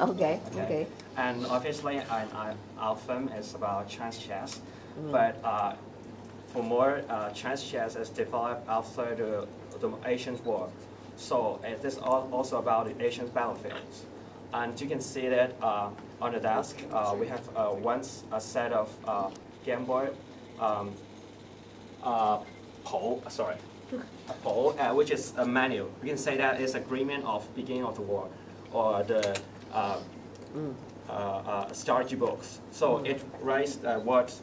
Okay. Okay. And obviously, our film is about Chinese chess, but for more Chinese chess is developed after the Asian War. So it is also about the Asian battlefields. And you can see that on the desk, we have a set of Game Boy pole, a pole, which is a manual. We can say that is agreement of beginning of the war, or the strategy books. So it writes what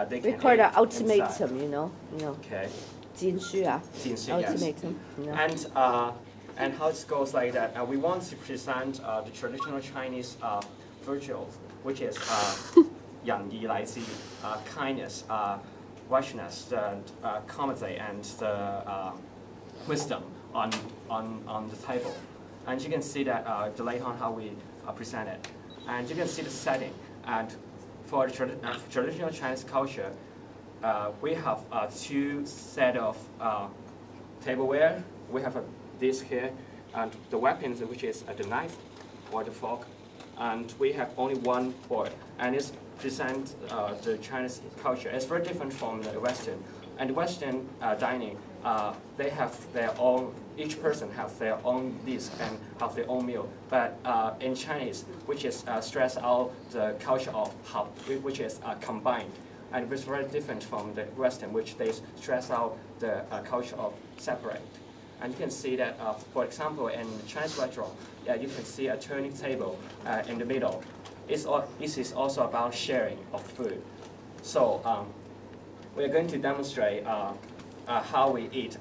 they can. We call it an inside. ultimatum, you know. Okay. 禁书啊. 禁书, Ultimatum. yes. You know. And how it goes like that. We want to present the traditional Chinese virtues, which is 仁義禮智, kindness, righteousness, comedy, and the wisdom on the table. And you can see that later on how we present it. And you can see the setting. And for the traditional Chinese culture, we have two set of tableware. We have this here, and the weapons, which is the knife or the fork. And we have only one board, and it's present the Chinese culture. It's very different from the Western. And the Western dining, they have their own. Each person has their own dish and have their own meal. But in Chinese, which is stress out the culture of how, which is combined, and it's very different from the Western, which they stress out the culture of separate. And you can see that, for example, in Chinese restaurant, you can see a turning table in the middle. This is also about sharing of food. So we are going to demonstrate how we eat.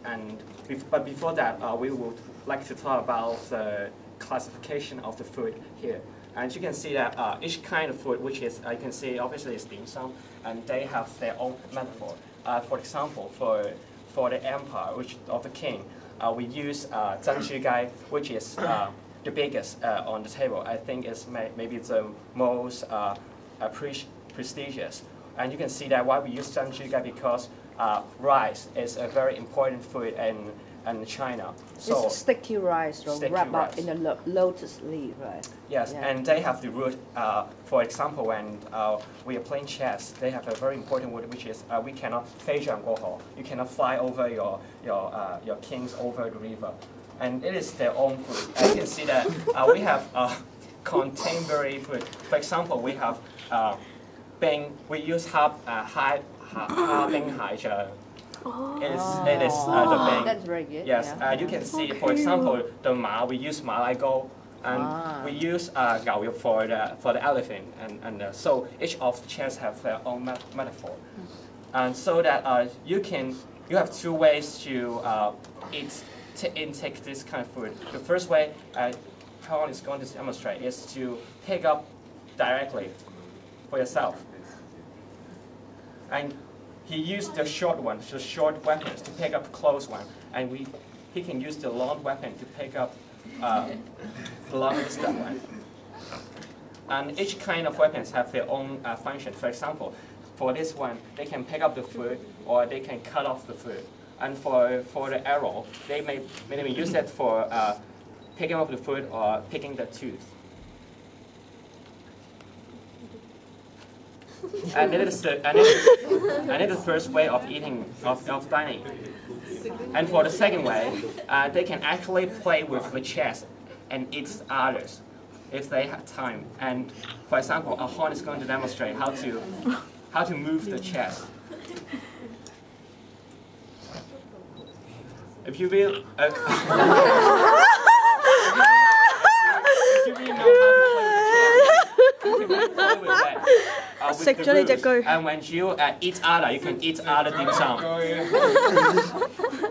But before that, we would like to talk about the classification of the food here. And you can see that each kind of food, which is, you can see obviously is dim sum, and they have their own metaphor. For example, for the empire, which of the king, we use gai, which is the biggest on the table. I think it's maybe the most prestigious. And you can see that why we use gai, because rice is a very important food in China. So it's sticky rice, wrapped up in a lotus leaf, right? Yes, yeah. And they have the root. For example, when we are playing chess, they have a very important word, which is we cannot 飞上过河. You cannot fly over your kings over the river, and it is their own food. And you can see that we have contemporary food. For example, we have we use Bing Hai Chang. It is the Bing. That's very good. Yes, yeah. you can see, for example, the Ma, we use Ma Lai Go, and we use Gao Yu for the elephant, and so each of the chairs have their own metaphor, and so that you have two ways to intake this kind of food. The first way, Haron is going to demonstrate, is to pick up directly for yourself, and he used the short weapons to pick up the close one, and he can use the long weapon to pick up the long distance one. And each kind of weapons have their own function. For example, for this one, they can pick up the food or they can cut off the food. And for the arrow, they may use that for picking up the food or picking the tooth. And it is the first way of eating, of dining. And for the second way, they can actually play with the chess and eat others if they have time. And for example, Ahon is going to demonstrate how to move the chess. If you will, if you really know how to play with chess, you can really play with that. And when you eat other, you can eat other dim sum.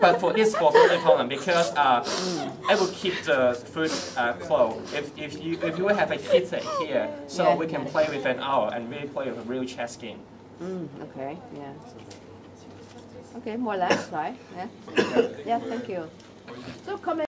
But for this, for further problem, because it will keep the food close. If you have a heater here, so we can play with an hour and really play with a real chess game. Okay, yeah. Okay, more or less, right? Yeah. Yeah, thank you. So comment.